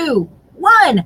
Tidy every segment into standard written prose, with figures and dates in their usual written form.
2, 1.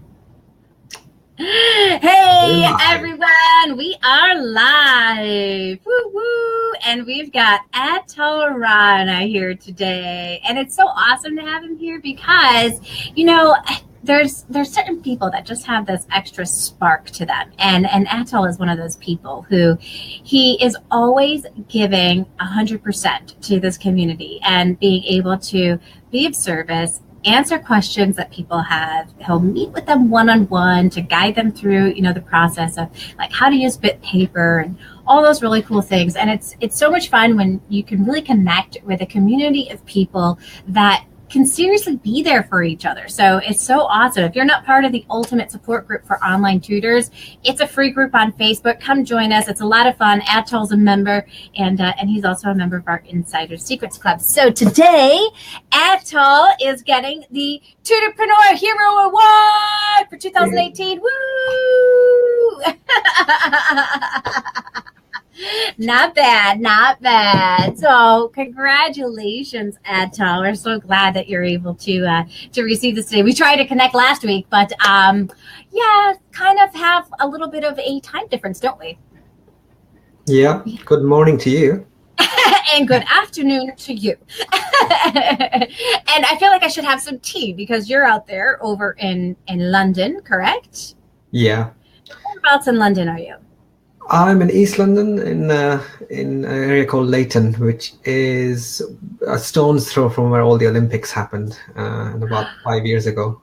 Hey everyone, we are live. Woo woo! And we've got Atul Rana here today. And it's so awesome to have him here because, you know, there's certain people that just have this extra spark to them. And Atul is one of those people who he is always giving 100% to this community and being able to be of service, answer questions that people have. He'll meet with them one-on-one to guide them through, you know, the process of like how to use bit paper and all those really cool things. And it's so much fun when you can really connect with a community of people that can seriously be there for each other. So it's so awesome. If you're not part of the Ultimate Support Group for Online Tutors, it's a free group on Facebook. Come join us. It's a lot of fun. Atul's a member, and he's also a member of our Insider Secrets Club. So today, Atul is getting the Tutorpreneur Hero Award for 2018. Woo! Not bad, not bad. So congratulations, Anatol. We're so glad that you're able to receive this today. We tried to connect last week, but yeah, kind of have a little bit of a time difference, don't we? Yeah. Good morning to you. And good afternoon to you. And I feel like I should have some tea because you're out there over in London, correct? Yeah. Whereabouts in London are you? I'm in East London in an area called Leighton, which is a stone's throw from where all the Olympics happened about 5 years ago.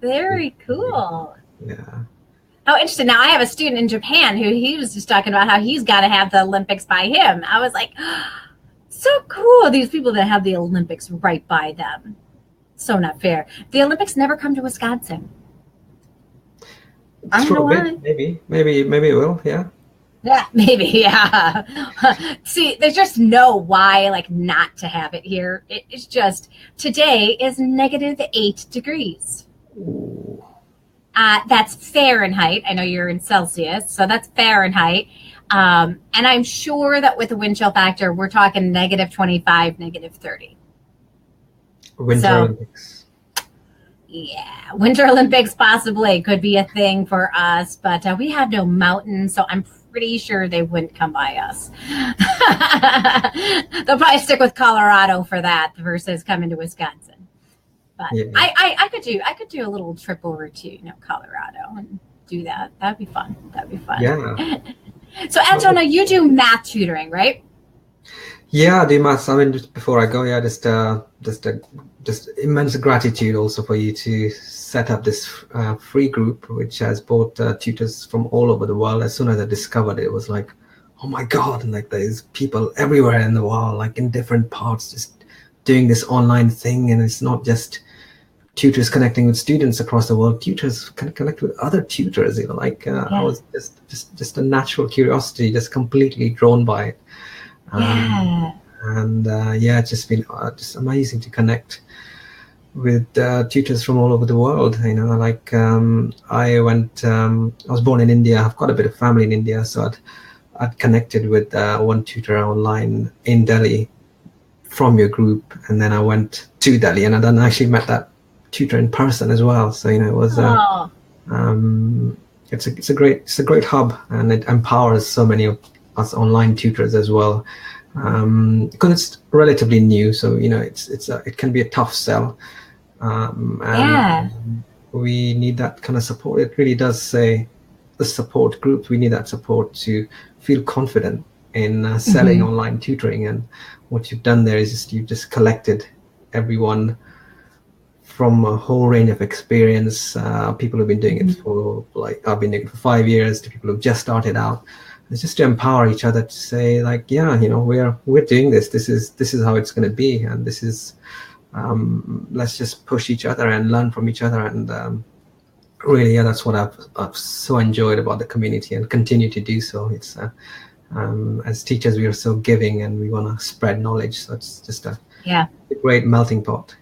Very cool. Yeah. Oh, interesting. Now I have a student in Japan who he was just talking about how he's got to have the Olympics by him. I was like, so cool. These people that have the Olympics right by them. So not fair. The Olympics never come to Wisconsin. I don't know why. Maybe it will. Yeah. Yeah, maybe. Yeah. See, there's just no why, like, not to have it here. It's just today is -8 degrees. Ooh. That's Fahrenheit. I know you're in Celsius, so that's Fahrenheit. And I'm sure that with the wind chill factor, we're talking -25, -30. Winter Olympics. Yeah, Winter Olympics possibly could be a thing for us, but we have no mountains, so I'm pretty sure they wouldn't come by us. They'll probably stick with Colorado for that versus coming to Wisconsin. But yeah. I could do a little trip over to Colorado and do that. That'd be fun. Yeah. So Antonio, you do math tutoring, right? Yeah, I do maths. I mean, just before I go, yeah, just immense gratitude also for you to set up this free group, which has brought tutors from all over the world. As soon as I discovered it, it was like, oh my God, and like there's people everywhere in the world, like in different parts, just doing this online thing. And it's not just tutors connecting with students across the world, tutors can connect with other tutors, I was just a natural curiosity, just completely drawn by it. It's just been just amazing to connect with tutors from all over the world. I was born in India. I've got a bit of family in India, so I'd connected with one tutor online in Delhi from your group, and then I went to Delhi, and I then actually met that tutor in person as well. So it was it's a great hub, and it empowers so many of us online tutors as well, because it's relatively new, so it can be a tough sell, and we need that kind of support. It really does say the support group, we need that support to feel confident in selling online tutoring. And what you've done there is you've just collected everyone from a whole range of experience, people who've been doing it for, like, I've been doing it for 5 years, to people who've just started out. It's just to empower each other to say, like, we're doing this. This is how it's going to be, and this is let's just push each other and learn from each other. And really, that's what I've so enjoyed about the community, and continue to do so. It's as teachers, we are so giving, and we want to spread knowledge. So it's just a great melting pot.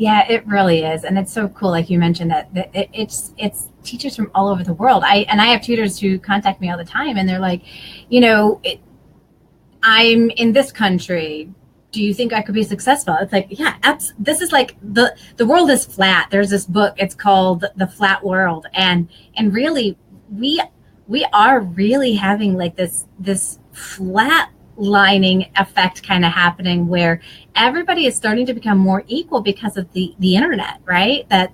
Yeah, it really is. And it's so cool. Like you mentioned that it's teachers from all over the world. I have tutors who contact me all the time, and they're like, I'm in this country. do you think I could be successful? It's like, yeah, this is like the world is flat. There's this book, it's called The Flat World. And really we are really having like this flat lining effect kind of happening where everybody is starting to become more equal because of the internet, right? That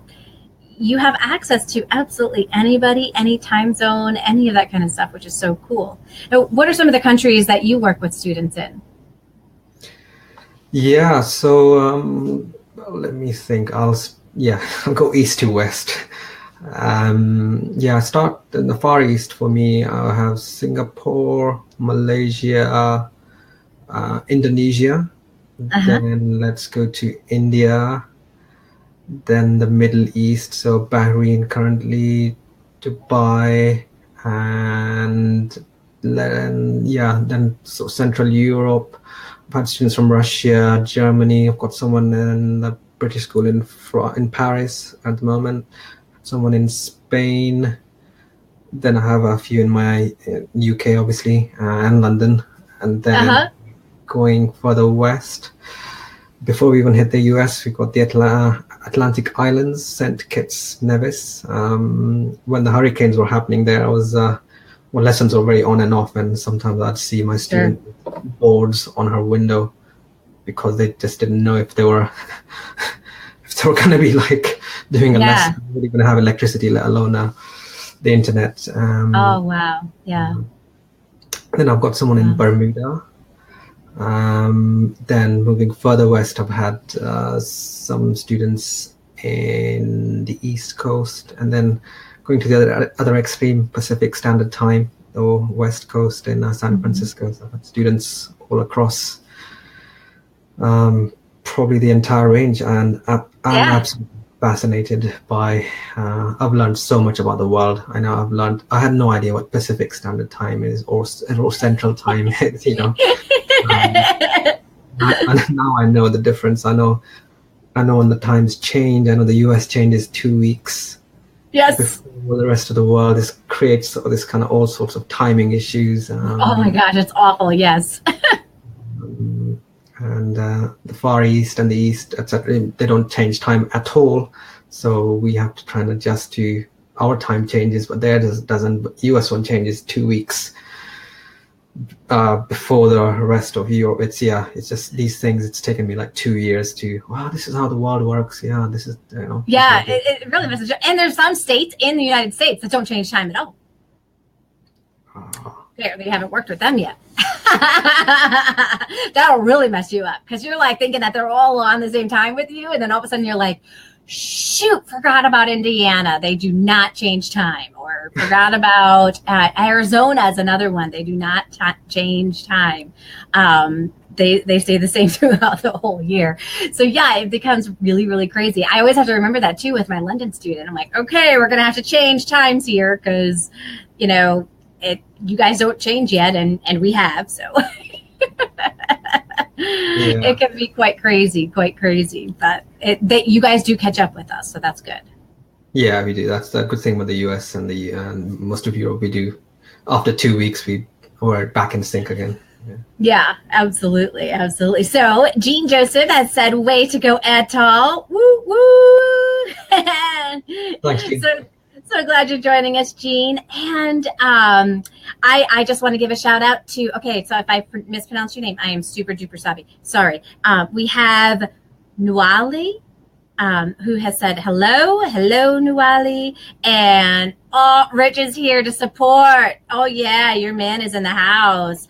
you have access to absolutely anybody, any time zone, any of that kind of stuff, which is so cool. Now, what are some of the countries that you work with students in? Yeah, so let me think. I'll go east to west. I start in the Far East. For me, I have Singapore, Malaysia, Indonesia. Then let's go to India. Then the Middle East, so Bahrain currently, Dubai, and then so Central Europe. I've had students from Russia, Germany. I've got someone in the British school in Paris at the moment. Someone in Spain. Then I have a few in my UK, obviously, and London. And then going further west, before we even hit the US, we got the Atlantic Islands, St. Kitts, Nevis. When the hurricanes were happening there, I was lessons were very on and off, and sometimes I'd see my student boards on her window because they just didn't know if they were going to be like doing a lesson. They wouldn't even have electricity, let alone the internet. Oh wow, yeah. Then I've got someone in Bermuda. Then moving further west, I've had some students in the East Coast, and then going to the other extreme, Pacific Standard Time or West Coast in San Francisco. So I've had students all across probably the entire range, and I'm absolutely fascinated by. I've learned so much about the world. I had no idea what Pacific Standard Time is or Central Time is. Now I know the difference. I know when the times change. I know the US changes 2 weeks. Yes. Before the rest of the world. This creates this kind of all sorts of timing issues. Oh my gosh, it's awful. Yes. And the Far East and the East, etc., they don't change time at all. So we have to try and adjust to our time changes, but theirs doesn't. But US one changes 2 weeks before the rest of Europe. It's just these things. It's taken me like 2 years to, wow, this is how the world works. Yeah, this is, Yeah, it really messes up. And there's some states in the United States that don't change time at all. Apparently, you haven't worked with them yet. That'll really mess you up because you're like thinking that they're all on the same time with you, and then all of a sudden you're like, shoot, forgot about Indiana. They do not change time. Or forgot about Arizona is another one. They do not change time. They stay the same throughout the whole year. So yeah, it becomes really, really crazy. I always have to remember that too with my London student. I'm like, okay, we're going to have to change times here because, you guys don't change yet, and we have, so it can be quite crazy, but you guys do catch up with us, so that's good. Yeah, we do. That's the good thing with the US and most of Europe. We do. After 2 weeks, we're back in sync again. Yeah, absolutely. So Jean Joseph has said, way to go, Anatol. Woo, woo. Thanks, Jean. So glad you're joining us, Jean. And I just want to give a shout out to, so if I mispronounce your name, I am super duper sorry. We have Nuali, who has said, hello, Nuali. And Rich is here to support. Oh, yeah, your man is in the house.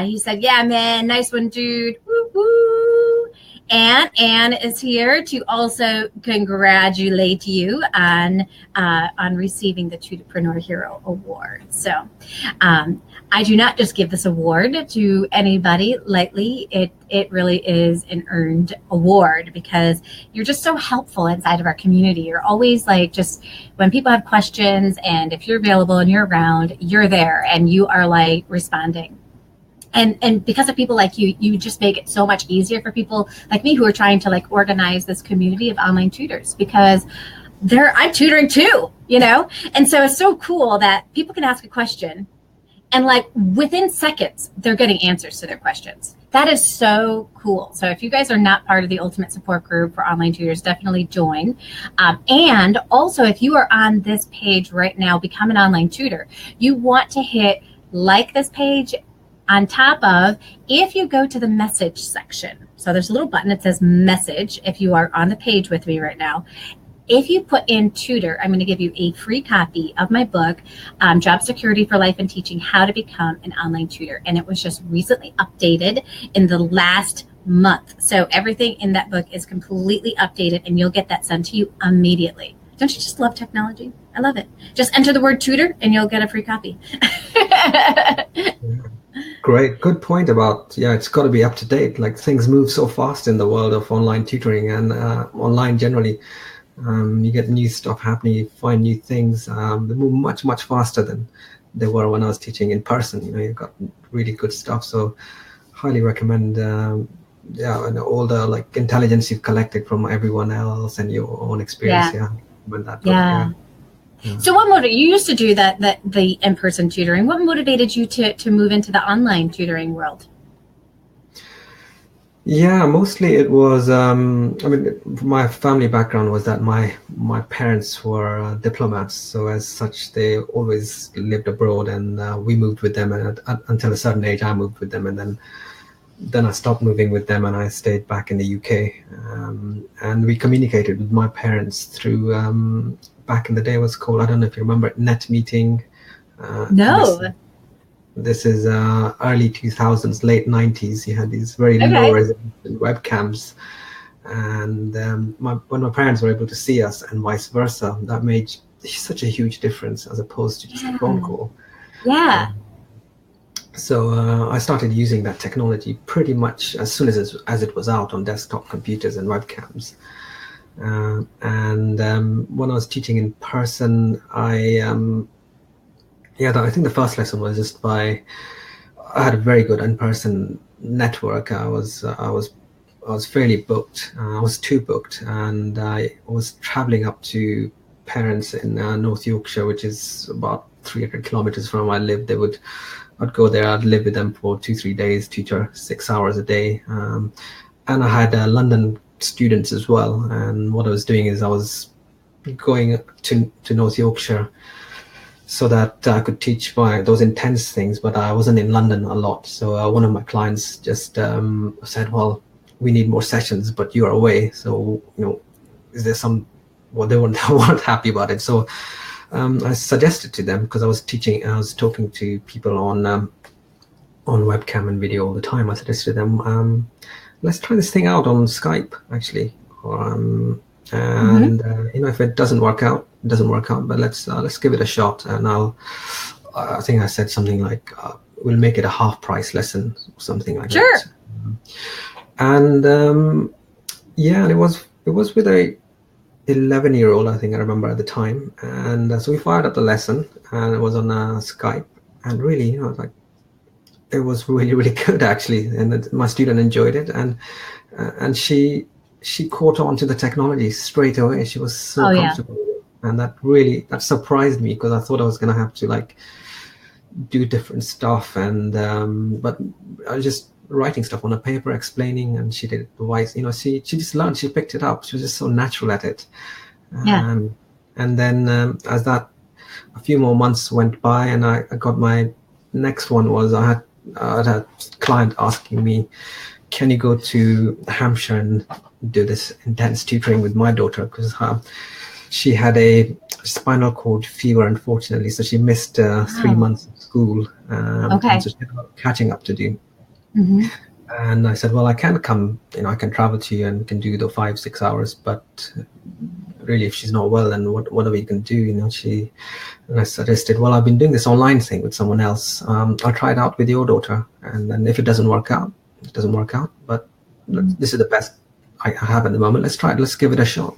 He said, yeah, man, nice one, dude. Woo, woo. And Anne is here to also congratulate you on receiving the Tutorpreneur Hero Award. So I do not just give this award to anybody lightly. It really is an earned award because you're just so helpful inside of our community. You're always like, just when people have questions, and if you're available and you're around, you're there and you are like responding. And because of people like you, you just make it so much easier for people like me who are trying to like organize this community of online tutors, because I'm tutoring too, And so it's so cool that people can ask a question and like within seconds, they're getting answers to their questions. That is so cool. So if you guys are not part of the Ultimate Support Group for online tutors, definitely join. And also, if you are on this page right now, Become an Online Tutor, you want to hit like this page on top of, if you go to the message section. So there's a little button that says message if you are on the page with me right now. If you put in tutor, I'm going to give you a free copy of my book, Job Security for Life and Teaching, How to Become an Online Tutor. And it was just recently updated in the last month. So everything in that book is completely updated, and you'll get that sent to you immediately. Don't you just love technology? I love it. Just enter the word tutor and you'll get a free copy. Great. Good point about, it's got to be up to date. Like, things move so fast in the world of online tutoring and online generally. You get new stuff happening, you find new things. They move much, much faster than they were when I was teaching in person. You've got really good stuff. So highly recommend, and all the like intelligence you've collected from everyone else and your own experience. So what motivated you? Used to do the in-person tutoring. What motivated you to move into the online tutoring world? Yeah, mostly it was, my family background was that my parents were diplomats. So as such, they always lived abroad, and we moved with them. And until a certain age, I moved with them. And then I stopped moving with them, and I stayed back in the UK. And we communicated with my parents through, back in the day, it was called, I don't know if you remember it, Net Meeting. No. This is early 2000s, late 90s. You had these very low resolution webcams. And when my parents were able to see us and vice versa, that made such a huge difference as opposed to just a phone call. Yeah. So I started using that technology pretty much as soon as it was out on desktop computers and webcams. And when I was teaching in person, I think the first lesson was just I had a very good in-person network. I was fairly booked. I was too booked, and I was traveling up to parents in North Yorkshire, which is about 300 kilometers from where I lived. I'd go there. I'd live with them for 2-3 days, tutor 6 hours a day, and I had London students as well. And what I was doing is I was going to North Yorkshire so that I could teach those intense things, but I wasn't in London a lot. So one of my clients just said, well, we need more sessions, but you're away. So, is there they weren't happy about it. So I suggested to them, because I was talking to people on webcam and video all the time. I suggested to them, let's try this thing out on Skype, actually. If it doesn't work out, but let's give it a shot. And I think I said something like, we'll make it a half price lesson or something like that. And and it was with a 11-year-old, I think I remember at the time. And so we fired up the lesson, and it was on Skype. And really, it was really, really good, actually. And my student enjoyed it, and she caught on to the technology straight away. She was so comfortable with it. And that surprised me, because I thought I was going to have to do different stuff. And but I was just writing stuff on a paper, explaining, and she did it twice. She just learned. She picked it up. She was just so natural at it. And then as that, a few more months went by, and I got my next one. Was I had a client asking me, can you go to Hampshire and do this intense tutoring with my daughter, because she had a spinal cord fever, unfortunately, so she missed 3 months of school. And so she had a lot of catching up to do. And I said, well, I can come, I can travel to you and can do the 5-6 hours, but really, if she's not well, then whatever you can do, and I suggested, well, I've been doing this online thing with someone else. I'll try it out with your daughter, and then if it doesn't work out, it doesn't work out, but this is the best I have at the moment. Let's try it. Let's give it a shot.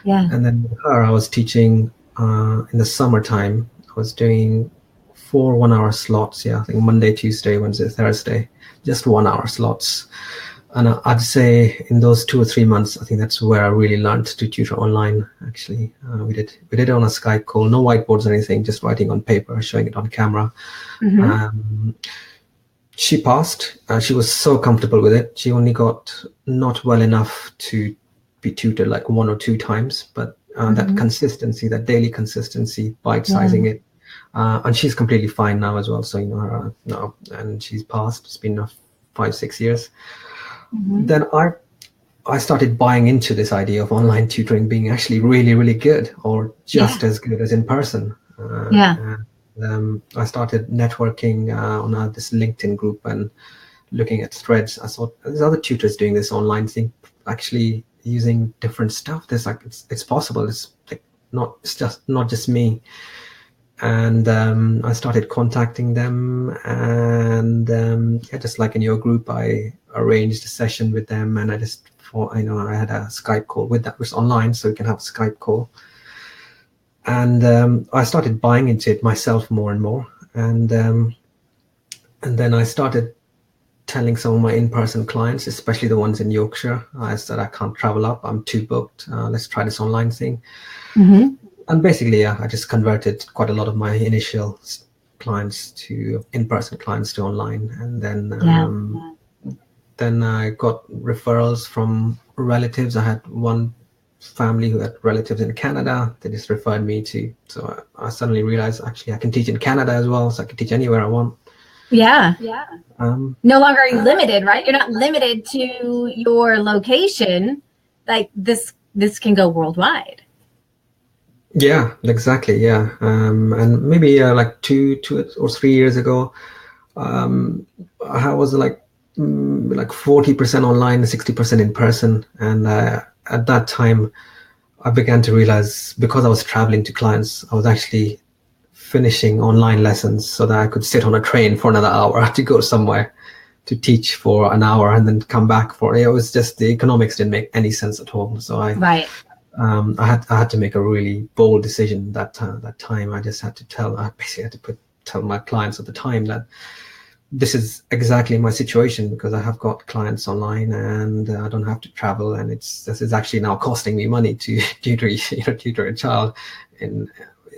And then with her, I was teaching in the summertime. I was doing 4 1-hour slots. I think Monday, Tuesday, Wednesday, Thursday, just 1-hour slots. And I'd say in those 2 or 3 months, I think that's where I really learned to tutor online. Actually, we did it on a Skype call, no whiteboards or anything, just writing on paper, showing it on camera. She passed. She was so comfortable with it. She only got not well enough to be tutored like 1 or 2 times, but that consistency, that daily consistency, bite-sizing it, and she's completely fine now as well. So no, and she's passed. It's been 5-6 years. Then I started buying into this idea of online tutoring being actually really, really good, or just as good as in person. I started networking on this LinkedIn group and looking at threads. I saw there's other tutors doing this online thing, actually using different stuff. There's like it's possible. It's like not just me. And I started contacting them, and just like in your group, I arranged a session with them, and I had a Skype call with that. It was online, so we can have a Skype call. And I started buying into it myself more and more, and then I started telling some of my in-person clients, especially the ones in Yorkshire. I said, I can't travel up, I'm too booked. Let's try this online thing. And basically, I just converted quite a lot of my initial clients to in-person clients to online, and then I got referrals from relatives. I had one family who had relatives in Canada. They just referred me to. So I suddenly realized actually I can teach in Canada as well. So I can teach anywhere I want. Yeah. No longer are you limited, right? You're not limited to your location. Like this can go worldwide. Yeah, exactly. Yeah. And maybe like 2 or 3 years ago, I was like 40% online, 60% in person. And at that time, I began to realize, because I was traveling to clients, I was actually finishing online lessons so that I could sit on a train for another hour to go somewhere to teach for an hour and then come back for it. It was just, the economics didn't make any sense at all. So I had to make a really bold decision that time. I just had to tell my clients at the time that this is exactly my situation, because I have got clients online and I don't have to travel, and this is actually now costing me money to tutor a child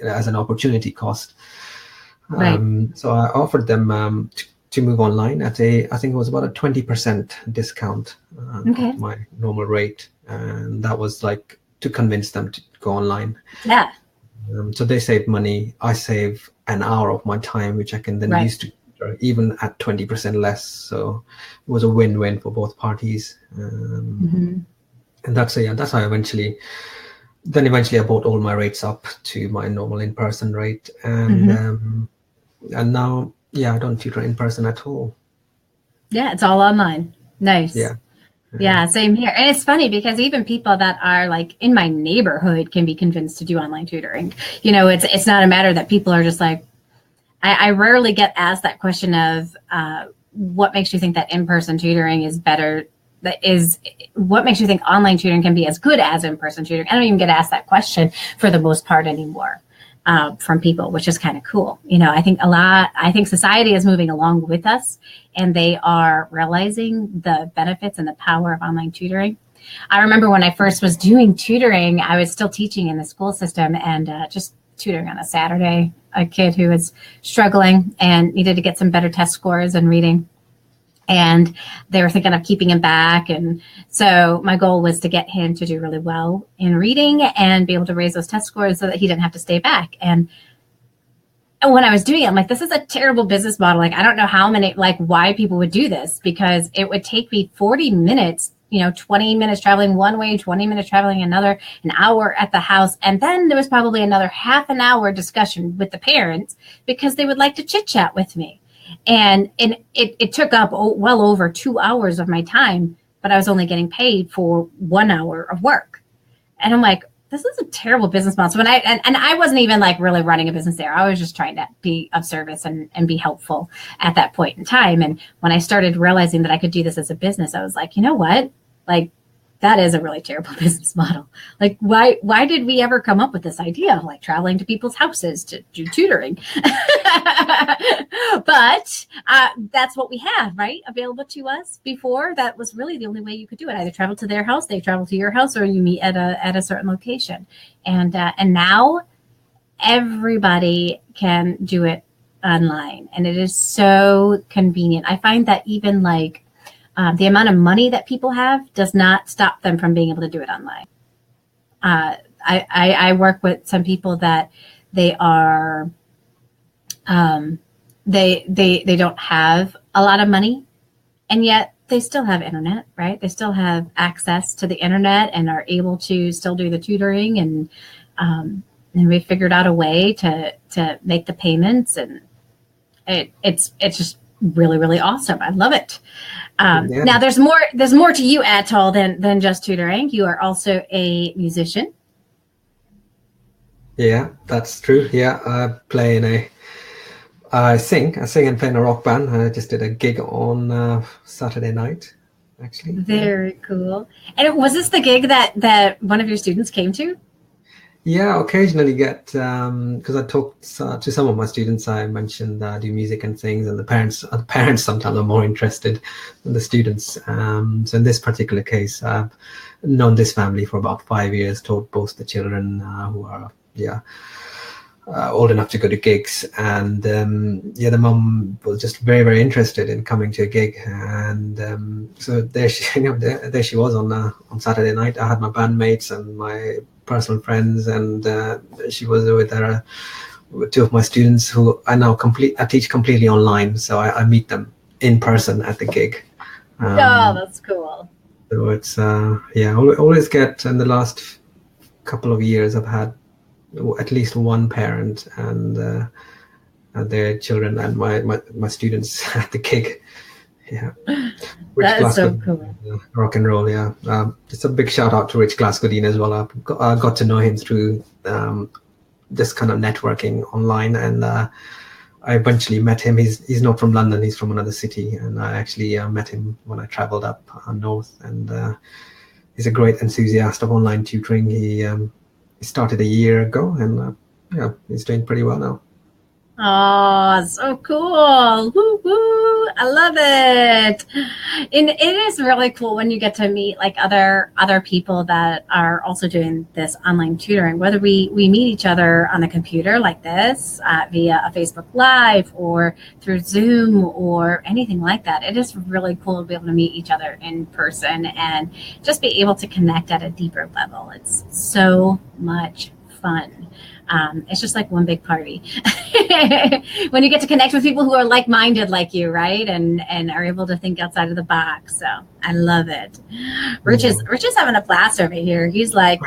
as an opportunity cost. So I offered them to move online at I think it was about a 20% discount of my normal rate, and that was like to convince them to go online. Yeah. So they save money. I save an hour of my time, which I can then use to even at 20% less. So it was a win-win for both parties. And that's how eventually I brought all my rates up to my normal in-person rate. And now, I don't tutor in person at all. Yeah, it's all online. Nice. Yeah, same here. And it's funny because even people that are like in my neighborhood can be convinced to do online tutoring. It's not a matter that people are just like, I rarely get asked that question of what makes you think that in-person tutoring is better. What makes you think online tutoring can be as good as in-person tutoring? I don't even get asked that question for the most part anymore from people, which is kind of cool. I think society is moving along with us, and they are realizing the benefits and the power of online tutoring. I remember when I first was doing tutoring, I was still teaching in the school system, and just tutoring on a Saturday, a kid who was struggling and needed to get some better test scores in reading. And they were thinking of keeping him back. And so my goal was to get him to do really well in reading and be able to raise those test scores so that he didn't have to stay back. And when I was doing it, I'm like, this is a terrible business model. Like, I don't know why people would do this, because it would take me 40 minutes, 20 minutes traveling one way, 20 minutes traveling another, an hour at the house. And then there was probably another half an hour discussion with the parents because they would like to chit chat with me. And it took up well over 2 hours of my time, but I was only getting paid for 1 hour of work. And I'm like, this is a terrible business model. So I wasn't even like really running a business there. I was just trying to be of service and be helpful at that point in time. And when I started realizing that I could do this as a business, I was like, you know what? Like, that is a really terrible business model. Like, why did we ever come up with this idea of like traveling to people's houses to do tutoring? But that's what we had, right? Available to us before. That was really the only way you could do it. Either travel to their house, they travel to your house, or you meet at a certain location. And now everybody can do it online, and it is so convenient. I find that even like the amount of money that people have does not stop them from being able to do it online. I work with some people that they are they don't have a lot of money, and yet they still have internet, right? They still have access to the internet and are able to still do the tutoring, and we figured out a way to make the payments, and it's just really, really awesome. I love it. Now there's more to you, Atol, than just tutoring. You are also a musician. Yeah, that's true. Yeah, I sing and play in a rock band. I just did a gig on Saturday night, actually. Very cool. And was this the gig that one of your students came to? Yeah, occasionally get, because I talked to some of my students. I mentioned do music and things, and the parents sometimes are more interested than the students. So in this particular case, I've known this family for about 5 years. Taught both the children who are old enough to go to gigs, and the mum was just very, very interested in coming to a gig, and so there she was on Saturday night. I had my bandmates and my personal friends, and she was with with two of my students who I teach completely online, so I meet them in person at the gig. Oh, that's cool. So it's always get, in the last couple of years I've had at least one parent and their children and my students at the gig. Yeah, that is so cool. Rock and roll. Yeah, just a big shout out to Rich Glasgow-Dean as well. I got to know him through just kind of networking online, and I eventually met him. He's not from London; he's from another city, and I actually met him when I travelled up north. And he's a great enthusiast of online tutoring. He started a year ago, and he's doing pretty well now. Oh, so cool. Woo, woo. I love it. And it is really cool when you get to meet like other people that are also doing this online tutoring, whether we meet each other on the computer like this via a Facebook Live or through Zoom or anything like that. It is really cool to be able to meet each other in person and just be able to connect at a deeper level. It's so much fun. It's just like one big party when you get to connect with people who are like-minded like you, right? And are able to think outside of the box. So I love it. Rich is having a blast over here. He's like,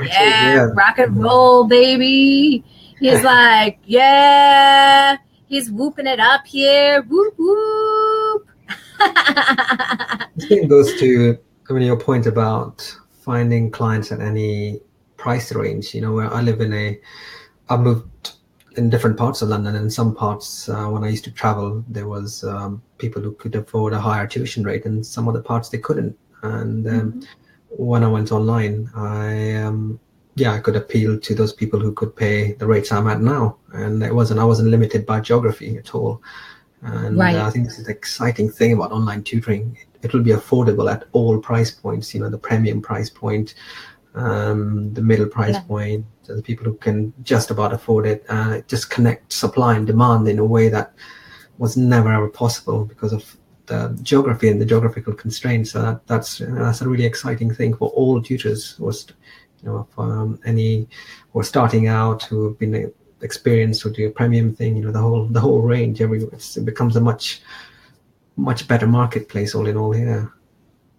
rock and roll, baby. He's like, yeah, he's whooping it up here. Whoop, whoop. This thing goes to your point about finding clients at any price range. Where I live I moved in different parts of London, and in some parts, when I used to travel, there was people who could afford a higher tuition rate, and some other parts they couldn't. And when I went online, I could appeal to those people who could pay the rates I'm at now, and I wasn't limited by geography at all. And right. I think this is the exciting thing about online tutoring. It will be affordable at all price points. The premium price point, the middle price point, the people who can just about afford it, just connect supply and demand in a way that was never ever possible because of the geography and the geographical constraints. So that's a really exciting thing for all tutors any who are starting out, who have been experienced with the premium thing, the whole range. It becomes a much better marketplace all in all here.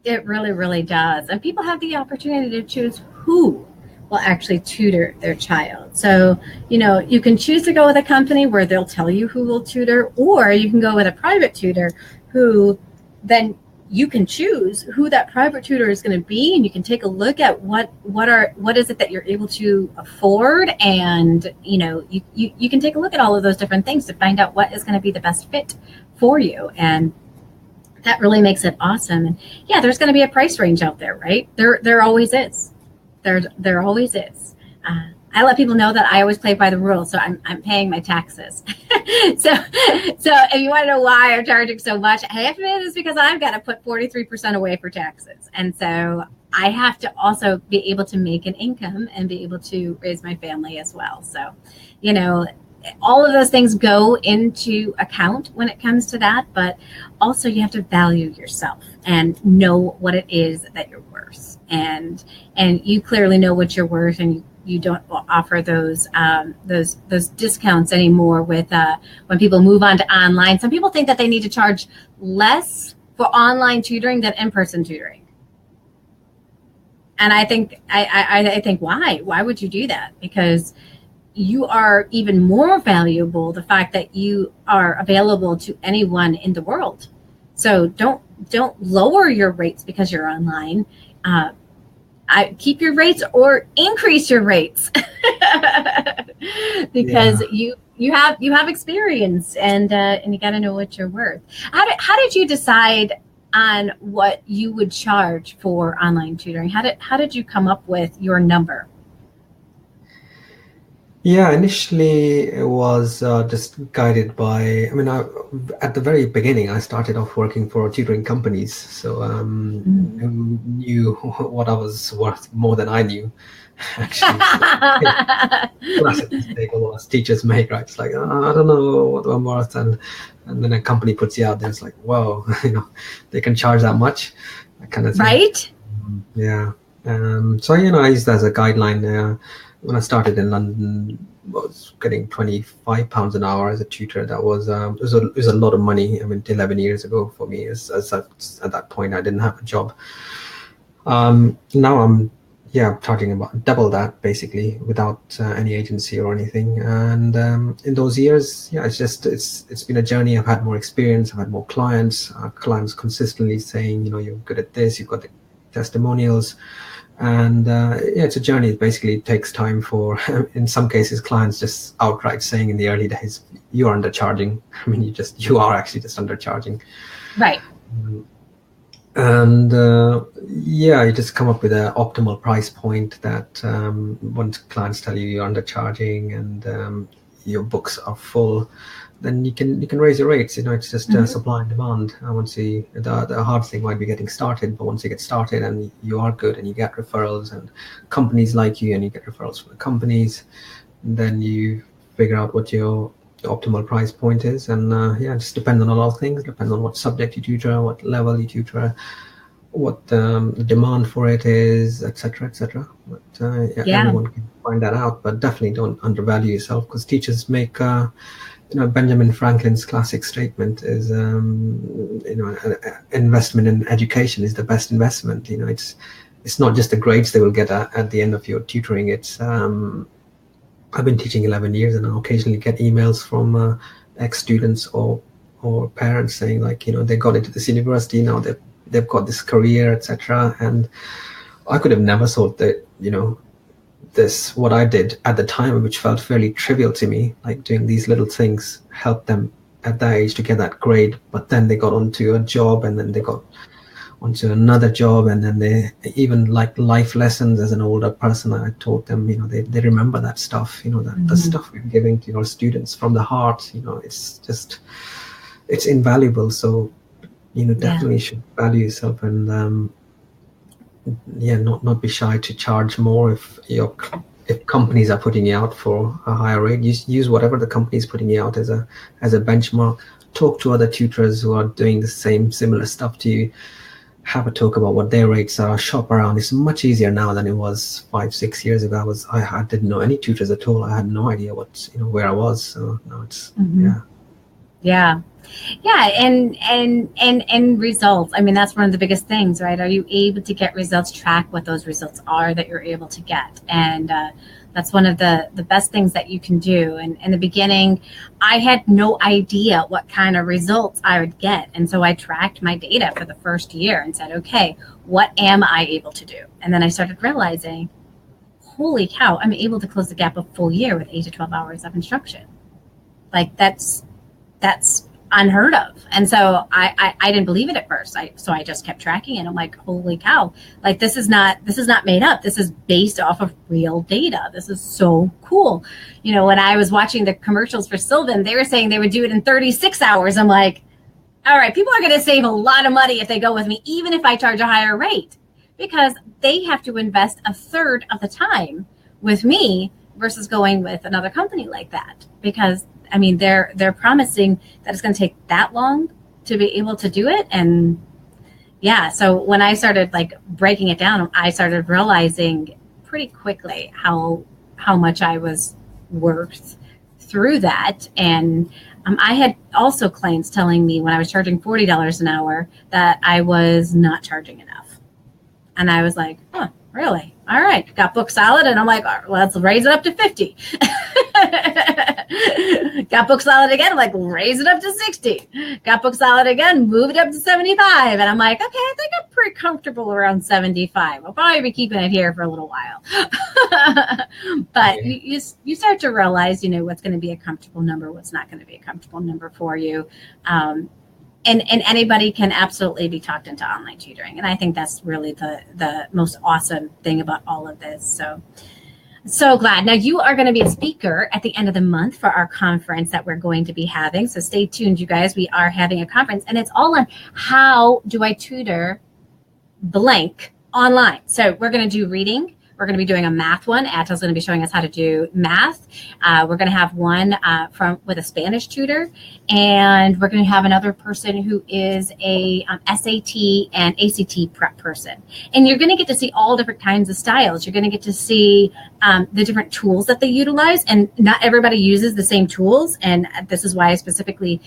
It really, really does. And people have the opportunity to choose who will actually tutor their child. So, you can choose to go with a company where they'll tell you who will tutor, or you can go with a private tutor who then you can choose who that private tutor is going to be, and you can take a look at what is it that you're able to afford, and you can take a look at all of those different things to find out what is going to be the best fit for you. And that really makes it awesome. And there's going to be a price range out there, right? There always is. There always is. I let people know that I always play by the rules, so I'm paying my taxes. so if you want to know why I'm charging so much, half of it is because I've got to put 43% away for taxes, and so I have to also be able to make an income and be able to raise my family as well. So, all of those things go into account when it comes to that, but also you have to value yourself and know what it is that you're worth. And you clearly know what you're worth, and you don't offer those discounts anymore with when people move on to online. Some people think that they need to charge less for online tutoring than in-person tutoring. And I think why would you do that? Because you are even more valuable, the fact that you are available to anyone in the world. So don't lower your rates because you're online. Keep your rates or increase your rates because you have experience, and you got to know what you're worth. How did you decide on what you would charge for online tutoring? How did you come up with your number? Yeah, initially it was just guided by, at the very beginning, I started off working for tutoring companies. So who knew what I was worth more than I knew, actually. Classic mistake a lot of teachers make, right? It's like, I don't know what I'm worth. And then a company puts you out there. It's like, whoa, they can charge that much. That kind of thing. Right? Yeah. So, I used that as a guideline. When I started in London, I was getting £25 an hour as a tutor. That was it was a lot of money. 11 years ago for me. As at that point, I didn't have a job. Now I'm charging about double that, basically, without any agency or anything. And in those years, it's been a journey. I've had more experience. I've had more clients. Clients consistently saying, you're good at this. You've got the testimonials. And it's a journey. It basically takes time for, in some cases, clients just outright saying in the early days, you're undercharging. You are actually just undercharging. Right. And you just come up with an optimal price point that once clients tell you you're undercharging and your books are full, then you can raise your rates. It's just supply and demand. The hard thing might be getting started, but once you get started and you are good and you get referrals and companies like you and you get referrals from the companies, then you figure out what your optimal price point is. And it just depends on a lot of things. Depends on what subject you tutor, what level you tutor, what the demand for it is, etc., etc. But everyone can find that out. But definitely don't undervalue yourself, because teachers make Benjamin Franklin's classic statement is, investment in education is the best investment. It's not just the grades they will get at the end of your tutoring. It's I've been teaching 11 years, and I occasionally get emails from ex-students or parents saying, like, they got into this university, now they've got this career, etc. And I could have never thought that, what I did at the time, which felt fairly trivial to me, like doing these little things, helped them at that age to get that grade. But then they got onto a job, and then they got onto another job, and then they even, like, life lessons. As an older person, I taught them, they remember that stuff, the stuff we're giving to your students from the heart. It's invaluable. So definitely should value yourself, and not be shy to charge more if companies are putting you out for a higher rate. Use whatever the company is putting you out as a benchmark. Talk to other tutors who are doing the similar stuff to you. Have a talk about what their rates are. Shop around. It's much easier now than it was 5-6 years ago. I didn't know any tutors at all. I had no idea where I was. So now it's and results. That's one of the biggest things, right? Are you able to get results? Track what those results are that you're able to get, and that's one of the best things that you can do. And in the beginning, I had no idea what kind of results I would get, and so I tracked my data for the first year and said, okay, what am I able to do? And then I started realizing, holy cow, I'm able to close the gap a full year with 8 to 12 hours of instruction. Like, that's unheard of. And so I didn't believe it at first. So I just kept tracking it. I'm like, holy cow, like, this is not made up. This is based off of real data. This is so cool. When I was watching the commercials for Sylvan, they were saying they would do it in 36 hours. I'm like, all right, people are going to save a lot of money if they go with me, even if I charge a higher rate, because they have to invest a third of the time with me versus going with another company like that, because I mean they're promising that it's going to take that long to be able to do it. And yeah, so when I started like breaking it down, I started realizing pretty quickly how much I was worth through that. And I had also clients telling me when I was charging $40 an hour that I was not charging enough. And I was like, oh, really? All right. Got booked solid. And I'm like, all right, let's raise it up to 50. Got booked solid again. I'm like, raise it up to 60. Got booked solid again, move it up to 75. And I'm like, okay, I think I'm pretty comfortable around 75. I'll probably be keeping it here for a little while. But you start to realize, you know, what's going to be a comfortable number, what's not going to be a comfortable number for you. And anybody can absolutely be talked into online tutoring. And I think that's really the most awesome thing about all of this. So glad. Now you are going to be a speaker at the end of the month for our conference that we're going to be having. So stay tuned, you guys. We are having a conference and it's all on how do I tutor blank online. So we're going to do reading. We're going to be doing a math one. Atol's going to be showing us how to do math. We're going to have one with a Spanish tutor, and we're going to have another person who is a SAT and ACT prep person. And you're going to get to see all different kinds of styles. You're going to get to see the different tools that they utilize, and not everybody uses the same tools. And this is why I specifically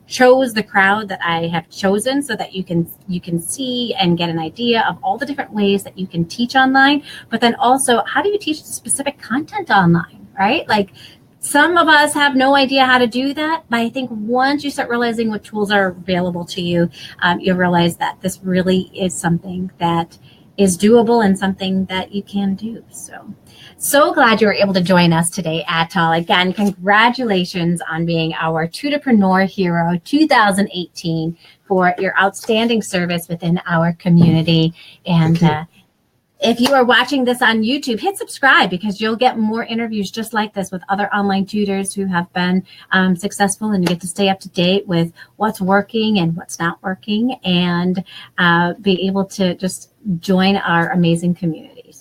chose the crowd that I have chosen, so that you can see and get an idea of all the different ways that you can teach online, but then also, how do you teach specific content online, right? Like some of us have no idea how to do that, but I think once you start realizing what tools are available to you, you'll realize that this really is something that is doable and something that you can do. So glad you were able to join us today, Atol. Again, congratulations on being our Tutorpreneur Hero 2018 for your outstanding service within our community. And if you are watching this on YouTube, hit subscribe, because you'll get more interviews just like this with other online tutors who have been successful, and you get to stay up to date with what's working and what's not working, and be able to just join our amazing community.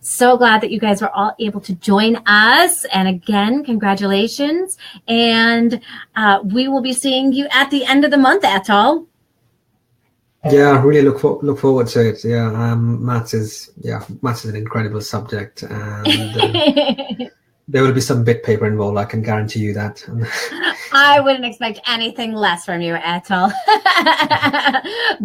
So glad that you guys were all able to join us. And again, congratulations. And we will be seeing you at the end of the month, Atol. Yeah, really look forward to it. Yeah, maths is an incredible subject, and there will be some bit paper involved. I can guarantee you that. I wouldn't expect anything less from you, Atul.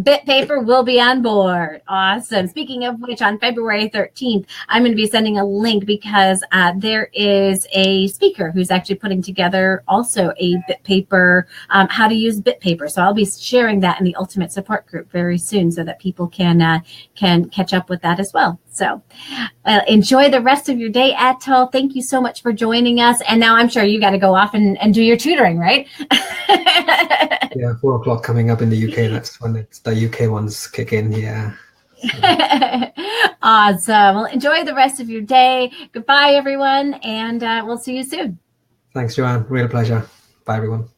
Bit paper will be on board. Awesome. Speaking of which, on February 13th, I'm going to be sending a link, because there is a speaker who's actually putting together also a bit paper, how to use bit paper. So I'll be sharing that in the Ultimate Support Group very soon, so that people can catch up with that as well. So enjoy the rest of your day, Atul. Thank you so much for joining us. And now I'm sure you got to go off and do your tutoring, right? Yeah, 4 o'clock coming up in the UK. That's when the UK ones kick in. Yeah. Awesome. Well, enjoy the rest of your day. Goodbye, everyone. And we'll see you soon. Thanks, Joanne. Real pleasure. Bye, everyone.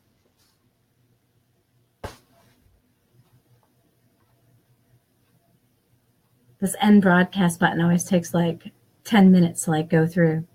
This end broadcast button always takes like 10 minutes to go through.